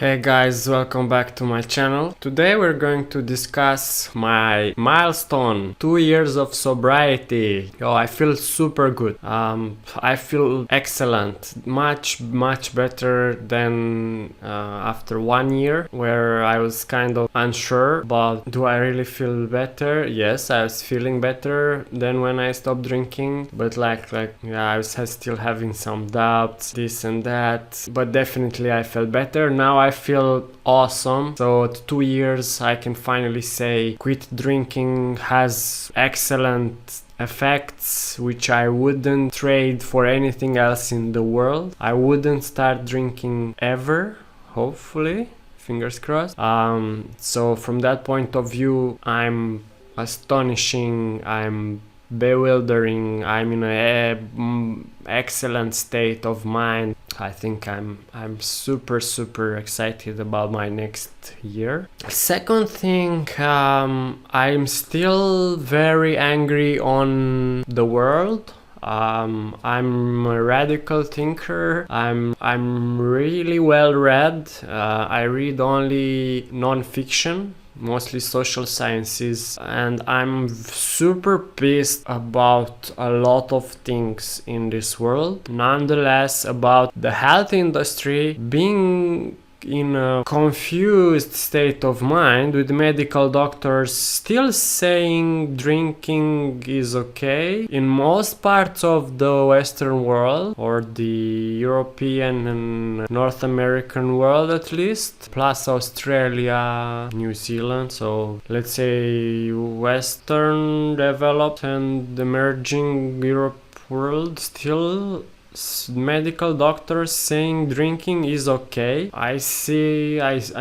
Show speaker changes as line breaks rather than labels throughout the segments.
Hey guys, welcome back to my channel. Today we're going to discuss my milestone, 2 years of sobriety. I feel super good. I feel excellent, much better than after 1 year where I was kind of unsure, but do I really feel better? Yes, I was feeling better than when I stopped drinking, but I was still having some doubts, this and that, but definitely I felt better. Now I feel awesome. So at 2 years I can finally say quit drinking has excellent effects which I wouldn't trade for anything else in the world. I wouldn't start drinking ever, hopefully, fingers crossed. So from that point of view, I'm astonishing, I'm bewildering, I'm in an excellent state of mind. I think I'm super excited about my next year. Second thing, I'm still very angry on the world. I'm a radical thinker. I'm really well read. I read only non-fiction, mostly social sciences, and I'm super pissed about a lot of things in this world. Nonetheless, about the health industry being in a confused state of mind, with medical doctors still saying drinking is okay in most parts of the Western world, or the European and North American world at least, plus Australia, New Zealand. So let's say Western developed and emerging Europe world, still medical doctors saying drinking is okay. I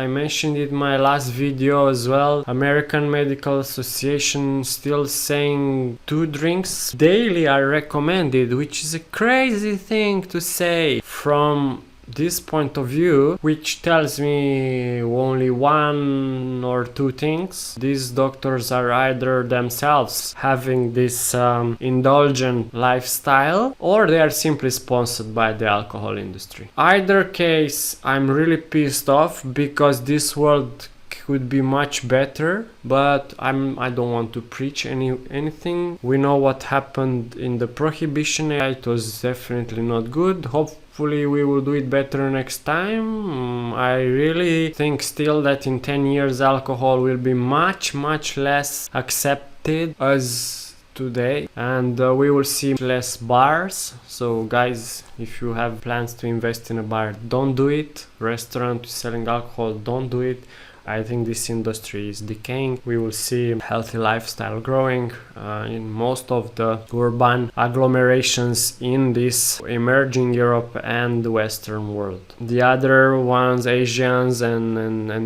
mentioned it in my last video as well. American Medical Association still saying 2 drinks daily are recommended, which is a crazy thing to say from this point of view, which tells me only 1 or 2 things. These doctors are either themselves having this indulgent lifestyle, or they are simply sponsored by the alcohol industry. Either case, I'm really pissed off because this world could be much better, but I don't want to preach anything. We know what happened in the prohibition. It was definitely not good. Hopefully we will do it better next time. I really think still that in 10 years alcohol will be much less accepted as today, and we will see less bars. So guys, if you have plans to invest in a bar, don't do it. Restaurant selling alcohol, don't do it. I think this industry is decaying. We will see healthy lifestyle growing in most of the urban agglomerations in this emerging Europe and the Western world. The other ones, Asians and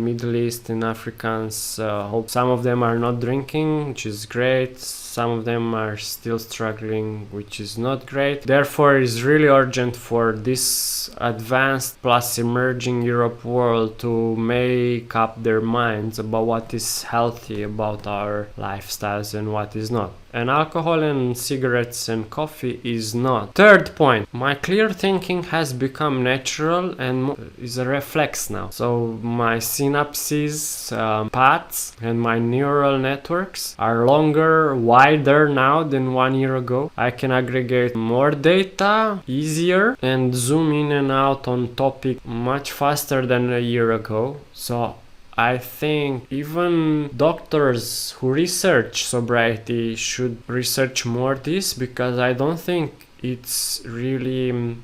Middle East and Africans, hope some of them are not drinking, which is great. Some of them are still struggling, which is not great. Therefore, it's really urgent for this advanced plus emerging Europe world to make up their minds about what is healthy about our lifestyles and what is not. And alcohol and cigarettes and coffee is not. Third point, my clear thinking has become natural and is a reflex now. So my synapses, paths, and my neural networks are longer, wider now than 1 year ago. I can aggregate more data easier and zoom in and out on topic much faster than a year ago. So I think even doctors who research sobriety should research more this, because I don't think it's really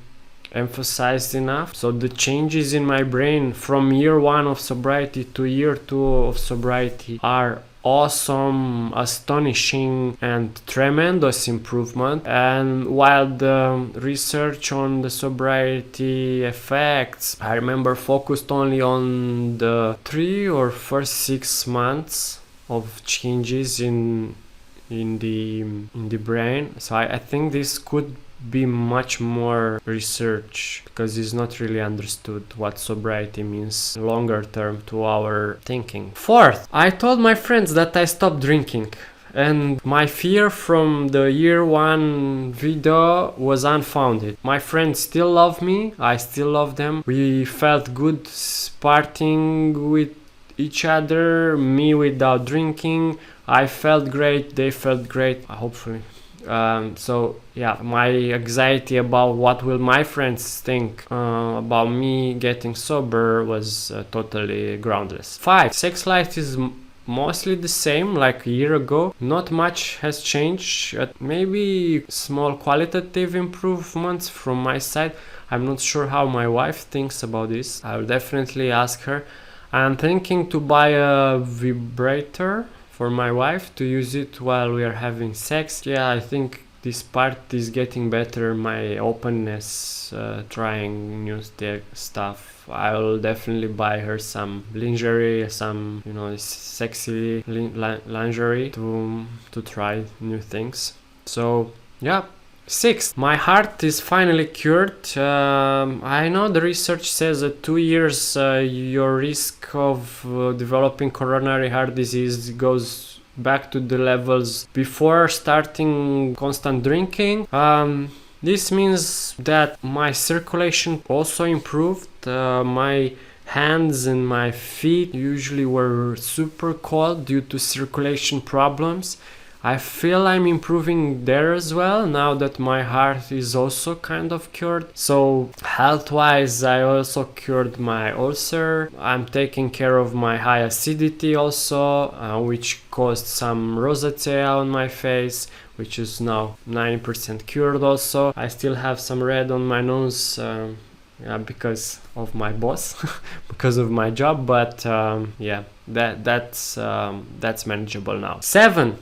emphasized enough. So the changes in my brain from year 1 of sobriety to year 2 of sobriety are awesome, astonishing, and tremendous improvement. And while the research on the sobriety effects, I remember, focused only on the 3 or first 6 months of changes in the brain. So I think this could be much more research, because it's not really understood what sobriety means longer term to our thinking. Fourth, I told my friends that I stopped drinking, and my fear from the year 1 video was unfounded. My friends still love me, I still love them. We felt good partying with each other, me without drinking. I felt great, they felt great, hopefully. So yeah, my anxiety about what will my friends think about me getting sober was totally groundless. 5. Sex life is mostly the same like a year ago. Not much has changed, maybe small qualitative improvements from my side. I'm not sure how my wife thinks about this. I'll definitely ask her. I'm thinking to buy a vibrator for my wife to use it while we are having sex. Yeah, I think this part is getting better, my openness, trying new stuff. I'll definitely buy her some lingerie, some, you know, sexy lingerie to try new things. So yeah. 6. My heart is finally cured. I know the research says that 2 years your risk of developing coronary heart disease goes back to the levels before starting constant drinking. This means that my circulation also improved. My hands and my feet usually were super cold due to circulation problems. I feel I'm improving there as well now that my heart is also kind of cured. So health-wise, I also cured my ulcer. I'm taking care of my high acidity also, which caused some rosacea on my face, which is now 90% cured also. I still have some red on my nose, because of my boss, because of my job, but yeah, that's manageable now. 7.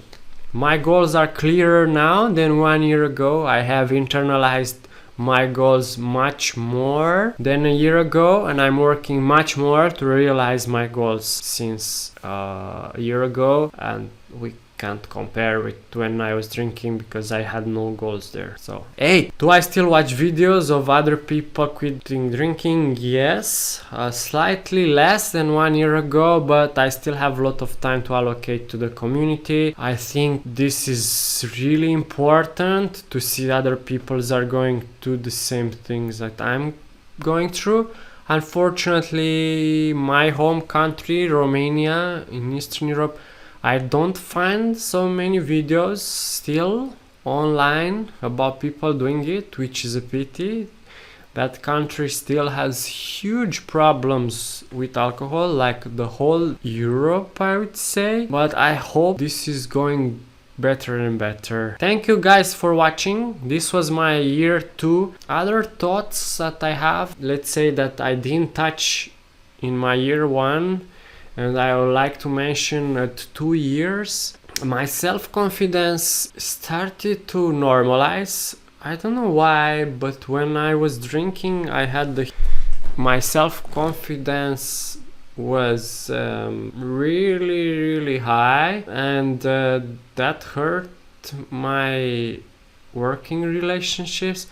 My goals are clearer now than 1 year ago. I have internalized my goals much more than a year ago, and I'm working much more to realize my goals since a year ago, and we can't compare with when I was drinking because I had no goals there. So 8. Do I still watch videos of other people quitting drinking? Yes, slightly less than 1 year ago, but I still have a lot of time to allocate to the community. I think this is really important to see other people are going through the same things that I'm going through. Unfortunately, my home country, Romania, in Eastern Europe, I don't find so many videos still online about people doing it, which is a pity. That country still has huge problems with alcohol, like the whole Europe, I would say. But I hope this is going better and better. Thank you guys for watching. This was my year 2. Other thoughts that I have, let's say that I didn't touch in my year 1, and I would like to mention at 2 years, my self-confidence started to normalize. I don't know why, but when I was drinking, I had my self-confidence was really high, and that hurt my working relationships.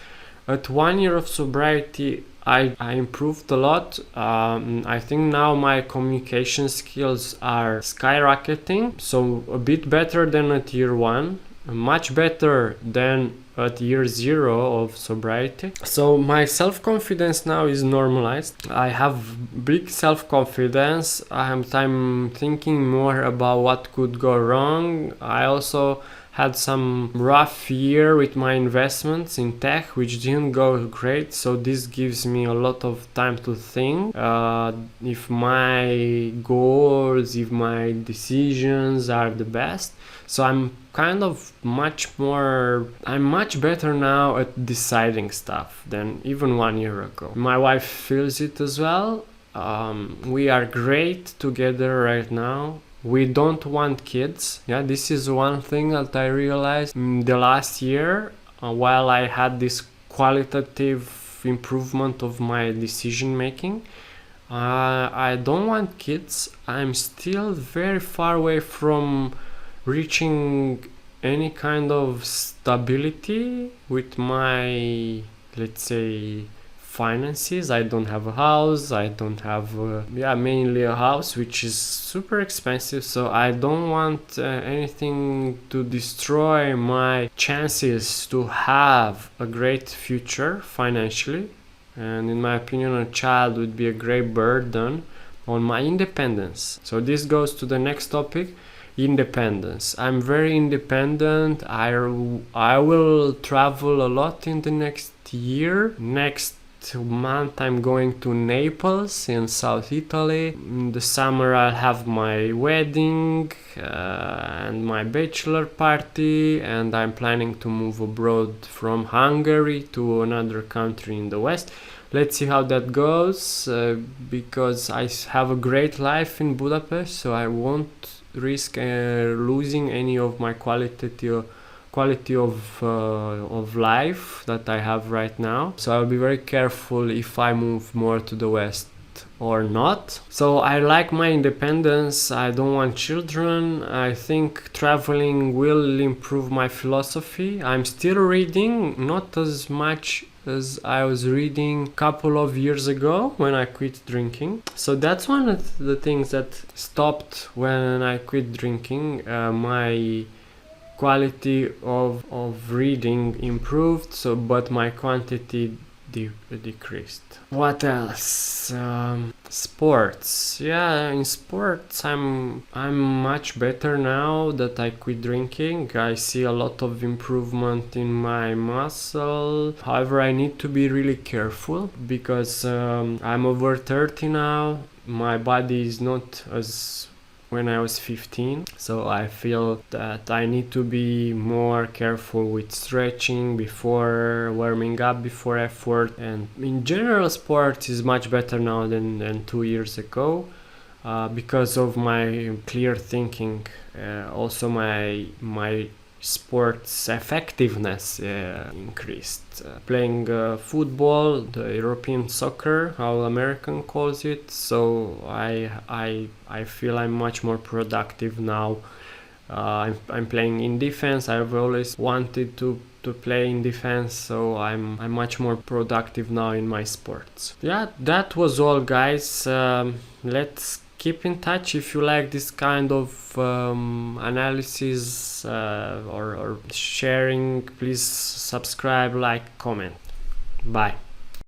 At 1 year of sobriety, I improved a lot. I think now my communication skills are skyrocketing, so a bit better than at year 1, much better than at year 0 of sobriety. So my self-confidence now is normalized. I have big self-confidence. I'm thinking more about what could go wrong. I also had some rough year with my investments in tech, which didn't go great, so this gives me a lot of time to think if my goals, if my decisions are the best. So I'm much better now at deciding stuff than even 1 year ago. My wife feels it as well. We are great together right now. We don't want kids. Yeah, this is one thing that I realized in the last year, while I had this qualitative improvement of my decision making. I don't want kids. I'm still very far away from reaching any kind of stability with my, let's say, finances. I don't have a house. I don't have mainly a house, which is super expensive, so I don't want anything to destroy my chances to have a great future financially. And in my opinion, a child would be a great burden on my independence. So this goes to the next topic: independence. I'm very independent. I will travel a lot in the next year. Next month I'm going to Naples in South Italy. In the summer I'll have my wedding and my bachelor party, and I'm planning to move abroad from Hungary to another country in the West. Let's see how that goes, because I have a great life in Budapest, so I won't risk losing any of my quality of life that I have right now. So I'll be very careful if I move more to the West or not. So I like my independence. I don't want children. I think traveling will improve my philosophy. I'm still reading, not as much as I was reading a couple of years ago when I quit drinking. So that's one of the things that stopped when I quit drinking. My quality of reading improved, but my quantity decreased. What else? Sports. Yeah, in sports I'm much better now that I quit drinking. I see a lot of improvement in my muscle. However, I need to be really careful because I'm over 30 now. My body is not as when I was 15, so I feel that I need to be more careful with stretching before warming up, before effort. And in general, sport is much better now than 2 years ago, because of my clear thinking. Also my sports effectiveness increased. Playing football, the European soccer, how American calls it. So I feel I'm much more productive now. I'm playing in defense. I've always wanted to play in defense, so I'm much more productive now in my sports. Yeah, that was all, guys. Let's keep in touch. If you like this kind of analysis or sharing, please subscribe, like, comment. Bye.